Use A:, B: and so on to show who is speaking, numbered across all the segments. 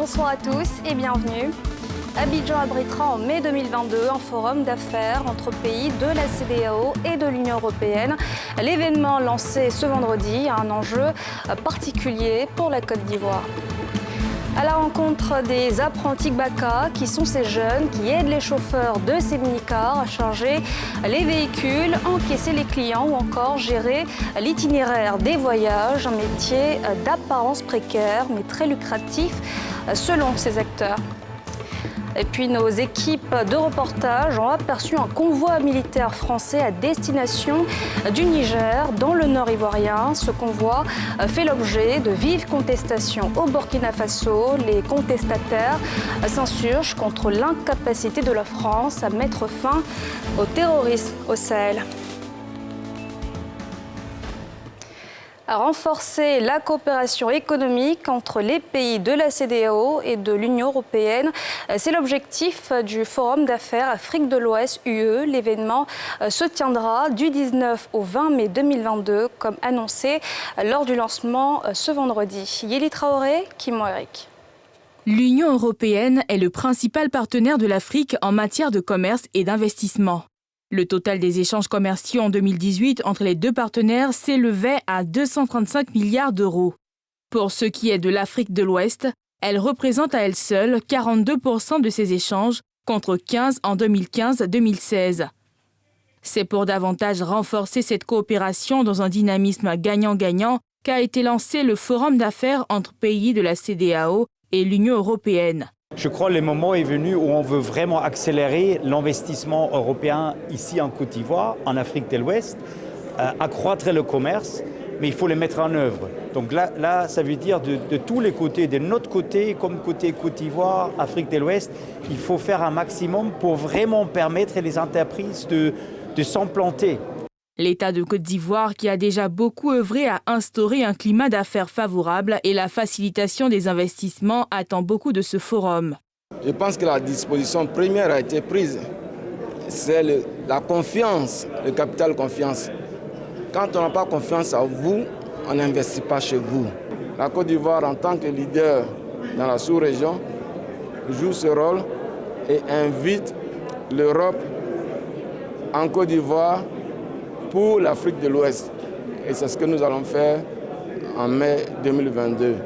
A: bonsoir à tous et bienvenue. Abidjan abritera en mai 2022 un forum d'affaires entre pays de la CEDEAO et de l'Union européenne. L'événement lancé ce vendredi a un enjeu particulier pour la Côte d'Ivoire. À la rencontre des apprentis Gbaka, qui sont ces jeunes qui aident les chauffeurs de ces minicars à charger les véhicules, encaisser les clients ou encore gérer l'itinéraire des voyages, un métier d'apparence précaire mais très lucratif selon ces acteurs. Et puis nos équipes de reportage ont aperçu un convoi militaire français à destination du Niger, dans le nord ivoirien. Ce convoi fait l'objet de vives contestations au Burkina Faso. Les contestataires s'insurgent contre l'incapacité de la France à mettre fin au terrorisme au Sahel. À renforcer la coopération économique entre les pays de la CEDEAO et de l'Union européenne. C'est l'objectif du Forum d'affaires Afrique de l'Ouest UE. L'événement se tiendra du 19 au 20 mai 2022, comme annoncé lors du lancement ce vendredi. Yéli Traoré, Kimon Eric.
B: L'Union européenne est le principal partenaire de l'Afrique en matière de commerce et d'investissement. Le total des échanges commerciaux en 2018 entre les deux partenaires s'élevait à 235 milliards d'euros. Pour ce qui est de l'Afrique de l'Ouest, elle représente à elle seule 42% de ces échanges contre 15% en 2015-2016. C'est pour davantage renforcer cette coopération dans un dynamisme gagnant-gagnant qu'a été lancé le Forum d'affaires entre pays de la CEDEAO et l'Union européenne.
C: Je crois que le moment est venu où on veut vraiment accélérer l'investissement européen ici en Côte d'Ivoire, en Afrique de l'Ouest, accroître le commerce, mais il faut le mettre en œuvre. Donc là ça veut dire de tous les côtés, de notre côté, comme côté Côte d'Ivoire, Afrique de l'Ouest, il faut faire un maximum pour vraiment permettre aux entreprises de s'implanter.
B: L'État de Côte d'Ivoire, qui a déjà beaucoup œuvré à instaurer un climat d'affaires favorable et la facilitation des investissements, attend beaucoup de ce forum.
D: Je pense que la disposition première a été prise. C'est la confiance, le capital confiance. Quand on n'a pas confiance en vous, on n'investit pas chez vous. La Côte d'Ivoire, en tant que leader dans la sous-région, joue ce rôle et invite l'Europe en Côte d'Ivoire pour l'Afrique de l'Ouest. Et c'est ce que nous allons faire en mai 2022.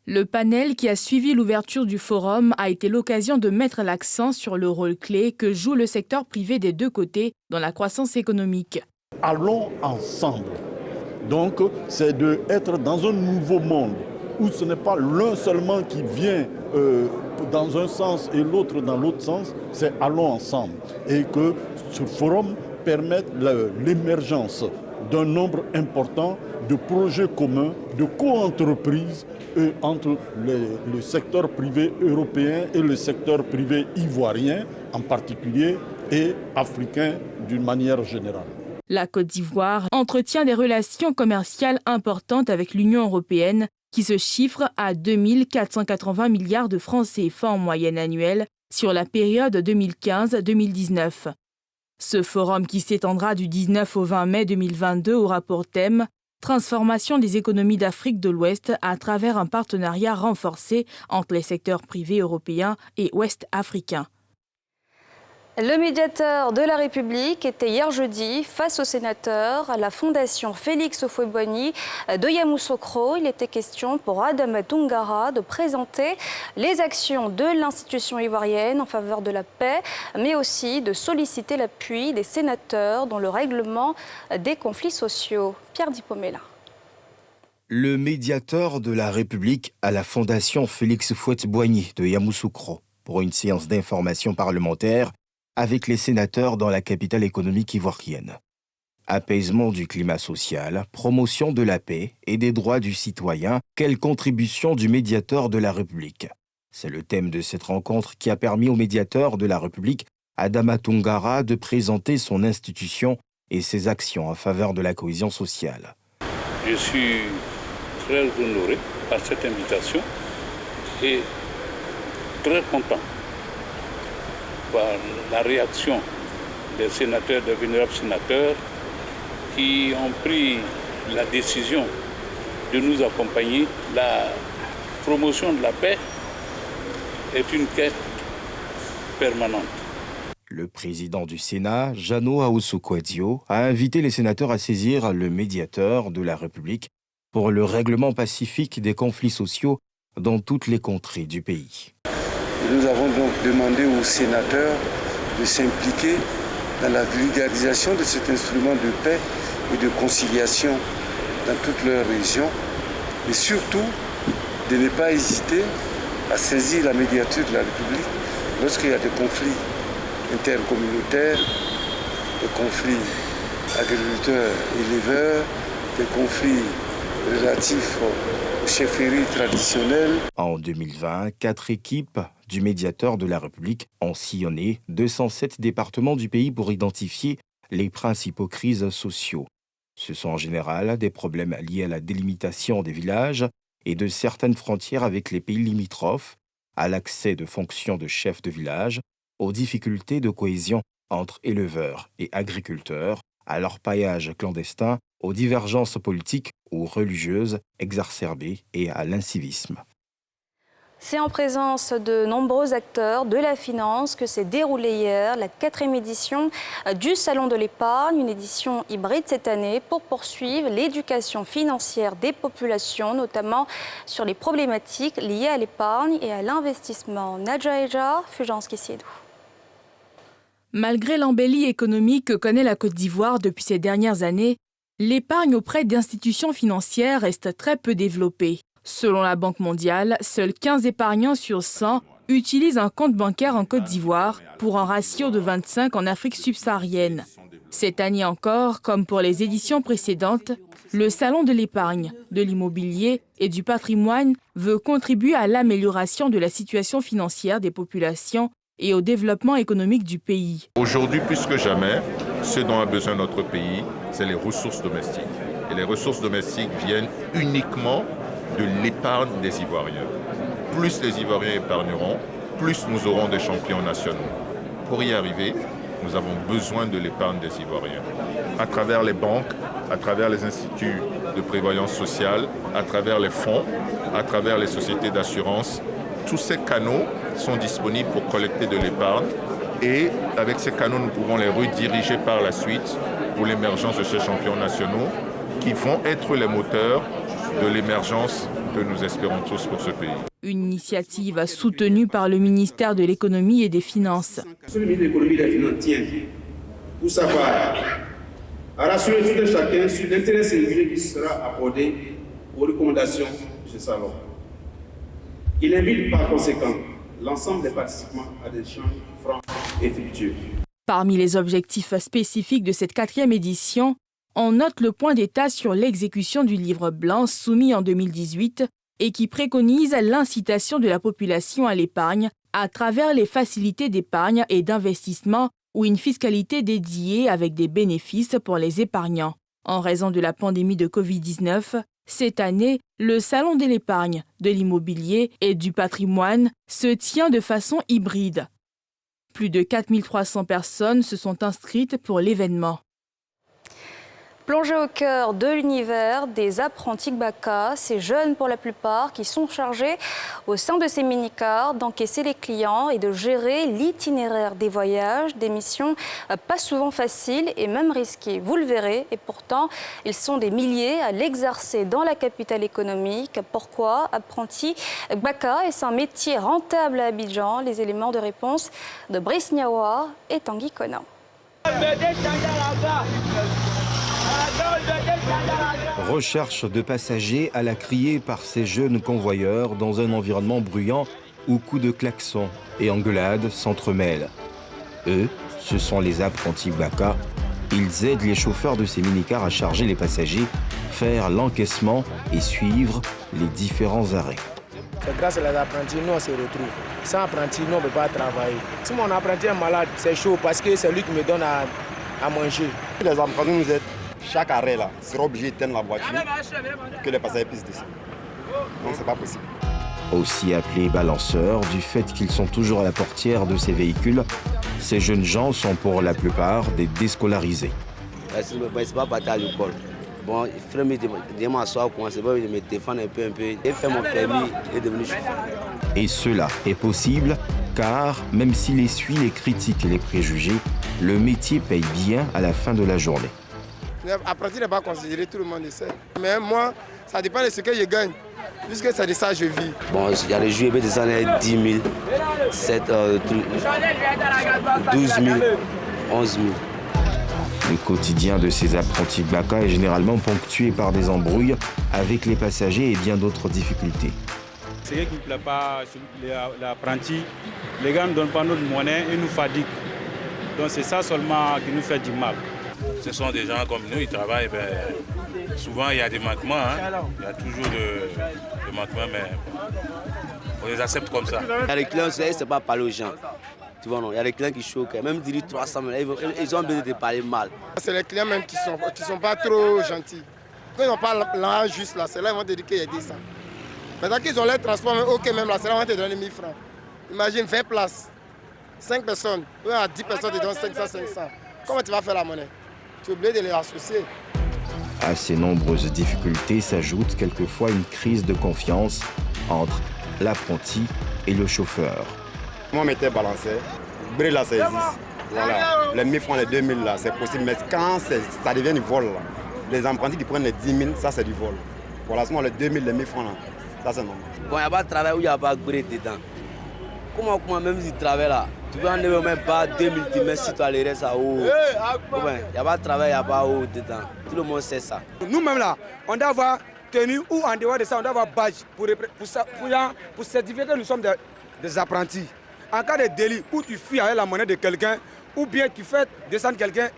B: Le panel qui a suivi l'ouverture du forum a été l'occasion de mettre l'accent sur le rôle clé que joue le secteur privé des deux côtés dans la croissance économique.
E: Allons ensemble. Donc, c'est d'être dans un nouveau monde où ce n'est pas l'un seulement qui vient dans un sens et l'autre dans l'autre sens, c'est allons ensemble. Et que ce forum permettre l'émergence d'un nombre important de projets communs, de co-entreprises entre le secteur privé européen et le secteur privé ivoirien en particulier et africain d'une manière générale.
B: La Côte d'Ivoire entretient des relations commerciales importantes avec l'Union européenne qui se chiffrent à 2 480 milliards de francs CFA en moyenne annuelle sur la période 2015-2019. Ce forum qui s'étendra du 19 au 20 mai 2022 aura pour thème « Transformation des économies d'Afrique de l'Ouest à travers un partenariat renforcé entre les secteurs privés européens et ouest-africains ».
A: Le médiateur de la République était hier jeudi face aux sénateurs à la Fondation Félix Houphouët-Boigny de Yamoussoukro. Il était question pour Adama Toungara de présenter les actions de l'institution ivoirienne en faveur de la paix, mais aussi de solliciter l'appui des sénateurs dans le règlement des conflits sociaux. Pierre Dipomela.
F: Le médiateur de la République à la Fondation Félix Houphouët-Boigny de Yamoussoukro pour une séance d'information parlementaire avec les sénateurs dans la capitale économique ivoirienne. Apaisement du climat social, promotion de la paix et des droits du citoyen, quelle contribution du médiateur de la République? C'est le thème de cette rencontre qui a permis au médiateur de la République, Adama Toungara, de présenter son institution et ses actions en faveur de la cohésion sociale.
G: Je suis très honoré par cette invitation et très content par la réaction des sénateurs, des vénérables sénateurs qui ont pris la décision de nous accompagner. La promotion de la paix est une quête permanente.
F: Le président du Sénat, Jano Ahoussou-Kouadio, a invité les sénateurs à saisir le médiateur de la République pour le règlement pacifique des conflits sociaux dans toutes les contrées du pays.
H: Nous avons donc demandé aux sénateurs de s'impliquer dans la vulgarisation de cet instrument de paix et de conciliation dans toute leur région, et surtout de ne pas hésiter à saisir la médiature de la République lorsqu'il y a des conflits intercommunautaires, des conflits agriculteurs-éleveurs, des conflits relatifs aux chefferies traditionnelles.
F: En 2020, 4 équipes du médiateur de la République ont sillonné 207 départements du pays pour identifier les principaux crises sociaux. Ce sont en général des problèmes liés à la délimitation des villages et de certaines frontières avec les pays limitrophes, à l'accès de fonctions de chef de village, aux difficultés de cohésion entre éleveurs et agriculteurs, à l'orpaillage clandestin, aux divergences politiques ou religieuses exacerbées et à l'incivisme.
A: C'est en présence de nombreux acteurs de la finance que s'est déroulée hier la 4e édition du Salon de l'épargne, une édition hybride cette année pour poursuivre l'éducation financière des populations, notamment sur les problématiques liées à l'épargne et à l'investissement. Nadja Ejar, Fulgence Kessiedou.
B: Malgré l'embellie économique que connaît la Côte d'Ivoire depuis ces dernières années, l'épargne auprès d'institutions financières reste très peu développée. Selon la Banque mondiale, seuls 15 épargnants sur 100 utilisent un compte bancaire en Côte d'Ivoire pour un ratio de 25 en Afrique subsaharienne. Cette année encore, comme pour les éditions précédentes, le Salon de l'épargne, de l'immobilier et du patrimoine veut contribuer à l'amélioration de la situation financière des populations et au développement économique du pays.
I: Aujourd'hui, plus que jamais, ce dont a besoin notre pays, c'est les ressources domestiques. Et les ressources domestiques viennent uniquement de l'épargne des Ivoiriens. Plus les Ivoiriens épargneront, plus nous aurons des champions nationaux. Pour y arriver, nous avons besoin de l'épargne des Ivoiriens. À travers les banques, à travers les instituts de prévoyance sociale, à travers les fonds, à travers les sociétés d'assurance, tous ces canaux sont disponibles pour collecter de l'épargne et avec ces canaux, nous pouvons les rediriger par la suite pour l'émergence de ces champions nationaux qui vont être les moteurs de l'émergence que nous espérons tous pour ce pays.
B: Une initiative soutenue par le ministère de l'économie et des finances.
J: Le ministre de l'économie et des finances tient, pour sa part, à rassurer tout un chacun sur l'intérêt singulier qui sera accordé aux recommandations de ce salon. Il invite par conséquent l'ensemble des participants à des échanges francs et fructueux.
B: Parmi les objectifs spécifiques de cette 4e édition, on note le point d'état sur l'exécution du livre blanc soumis en 2018 et qui préconise l'incitation de la population à l'épargne à travers les facilités d'épargne et d'investissement ou une fiscalité dédiée avec des bénéfices pour les épargnants. En raison de la pandémie de Covid-19, cette année, le Salon de l'épargne, de l'immobilier et du patrimoine se tient de façon hybride. Plus de 4300 personnes se sont inscrites pour l'événement.
A: Plongés au cœur de l'univers des apprentis Gbaka, ces jeunes pour la plupart qui sont chargés au sein de ces minicars d'encaisser les clients et de gérer l'itinéraire des voyages, des missions pas souvent faciles et même risquées. Vous le verrez, et pourtant, ils sont des milliers à l'exercer dans la capitale économique. Pourquoi apprenti Gbaka est-ce un métier rentable à Abidjan? Les éléments de réponse de Brice Niawa et Tanguy Kona.
F: Recherche de passagers à la criée par ces jeunes convoyeurs dans un environnement bruyant où coups de klaxon et engueulades s'entremêlent. Eux, ce sont les apprentis Gbaka. Ils aident les chauffeurs de ces minicars à charger les passagers, faire l'encaissement et suivre les différents arrêts.
K: C'est grâce aux apprentis nous on se retrouve. Sans apprentis, nous on ne peut pas travailler. Si mon apprenti est malade, c'est chaud parce que c'est lui qui me donne à manger.
L: Les apprentis nous aident. Chaque arrêt là sera obligé d'éteindre la voiture pour que les passagers puissent descendre. Donc c'est pas possible.
F: Aussi appelés balanceurs, du fait qu'ils sont toujours à la portière de ces véhicules, ces jeunes gens sont pour la plupart des déscolarisés.
M: Je ne peux pas partir à l'école. Bon, il ferait mieux de m'asseoir, c'est pas de me défendre un peu. Et faire mon permis et devenir chauffeur.
F: Et cela est possible car même s'il essuie les critiques et les préjugés, le métier paye bien à la fin de la journée.
K: Apprenti n'est pas considéré, tout le monde le sait. Mais moi, ça dépend de ce que je gagne. Puisque c'est de ça que je vis.
M: Bon, il y a des jours, il y a 10 000, 12 000, 11 000.
F: Le quotidien de ces apprentis Gbaka est généralement ponctué par des embrouilles avec les passagers et bien d'autres difficultés.
N: Ce qui ne plaît pas sur l'apprenti, les gars ne donnent pas notre monnaie et nous fatiguent. Donc c'est ça seulement qui nous fait du mal.
G: Ce sont des gens comme nous, ils travaillent. Souvent il y a des manquements, il y a toujours des manquements, mais on les accepte comme ça.
M: Il y a des clients, c'est pas parler aux gens. Tu vois, non, il y a des clients qui choquent, même dire 300 000, ils ont besoin de parler mal.
K: C'est les clients même qui sont pas trop gentils. Quand ils n'ont pas l'argent juste là, c'est là ils vont te dire qu'il y a 10 ans. Maintenant qu'ils ont leur transport, ok, même là, c'est là ils vont te donner 1000 francs. Imagine 20 places, 5 personnes, ou à 10 personnes, tu donnes 500. Comment tu vas faire la monnaie? Tu es obligé de les associer.
F: À ces nombreuses difficultés s'ajoute quelquefois une crise de confiance entre l'apprenti et le chauffeur.
L: Moi, je m'étais balancé. Bré là, ça existe. Voilà. Les 1000 francs, les 2000 là, c'est possible. Mais quand ça devient du vol, là, les apprentis qui prennent les 10 000, ça c'est du vol. Voilà, seulement les 2000, les 1000 francs là, ça c'est normal.
M: Bon, il n'y a pas de travail où il n'y a pas de bré dedans. Comment même si tu travailles là, tu peux enlever même pas 2000, tu mets si tu as les restes à haut. Il n'y a pas de travail, il n'y a pas haut dedans. Tout le monde sait ça.
K: Nous-mêmes là, on doit avoir tenue ou en dehors de ça, on doit avoir badge pour certifier que nous sommes des apprentis. En cas de délit où tu fuis avec la monnaie de quelqu'un ou bien tu fais descendre quelqu'un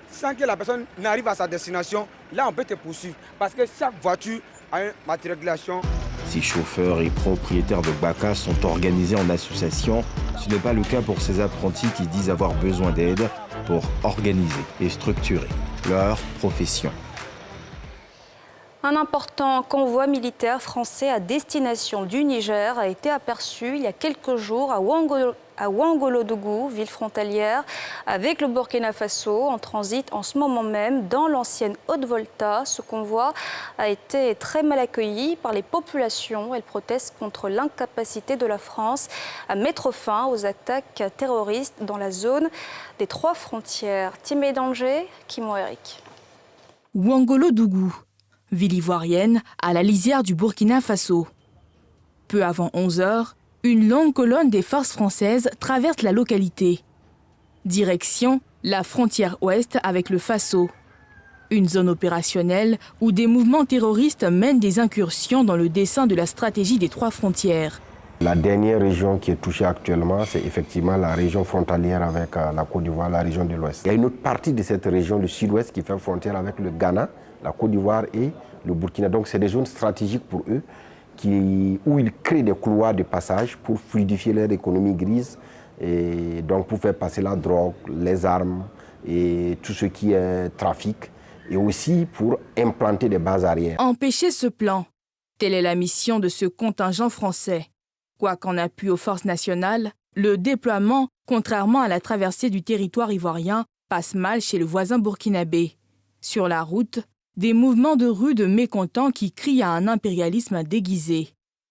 K: sans que la personne n'arrive à sa destination, là on peut te poursuivre parce que chaque voiture a une matriculation.
F: Si chauffeurs et propriétaires de Gbaka sont organisés en association, ce n'est pas le cas pour ces apprentis qui disent avoir besoin d'aide pour organiser et structurer leur profession.
A: Un important convoi militaire français à destination du Niger a été aperçu il y a quelques jours à Ouangolodougou, ville frontalière, avec le Burkina Faso, en transit en ce moment même dans l'ancienne Haute-Volta. Ce convoi a été très mal accueilli par les populations. Elles protestent contre l'incapacité de la France à mettre fin aux attaques terroristes dans la zone des 3 frontières. Timé Danger, Kimo Eric.
B: Ouangolodougou, ville ivoirienne à la lisière du Burkina Faso. Peu avant 11 h, une longue colonne des forces françaises traverse la localité. Direction la frontière ouest avec le Faso. Une zone opérationnelle où des mouvements terroristes mènent des incursions dans le dessein de la stratégie des 3 frontières.
O: La dernière région qui est touchée actuellement, c'est effectivement la région frontalière avec la Côte d'Ivoire, la région de l'Ouest. Il y a une autre partie de cette région, le sud-ouest, qui fait frontière avec le Ghana, la Côte d'Ivoire et le Burkina. Donc c'est des zones stratégiques pour eux où ils créent des couloirs de passage pour fluidifier leur économie grise et donc pour faire passer la drogue, les armes et tout ce qui est trafic et aussi pour implanter des bases arrières.
B: Empêcher ce plan, telle est la mission de ce contingent français. Quoiqu'en appui aux forces nationales, le déploiement, contrairement à la traversée du territoire ivoirien, passe mal chez le voisin burkinabé. Sur la route, des mouvements de rue de mécontents qui crient à un impérialisme déguisé.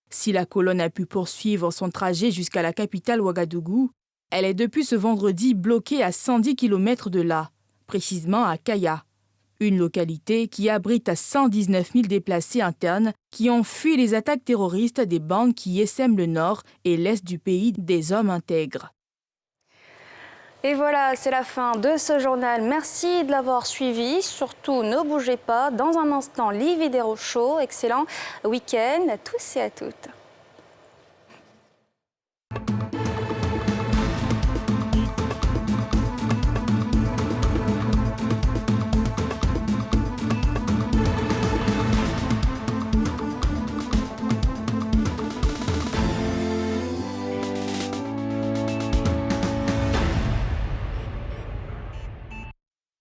B: Si la colonne a pu poursuivre son trajet jusqu'à la capitale Ouagadougou, elle est depuis ce vendredi bloquée à 110 km de là, précisément à Kaya, une localité qui abrite à 119 000 déplacés internes qui ont fui les attaques terroristes des bandes qui essaiment le nord et l'est du pays des hommes intègres.
A: Et voilà, c'est la fin de ce journal. Merci de l'avoir suivi. Surtout, ne bougez pas. Dans un instant, Liv Vidéo Show. Excellent week-end à tous et à toutes.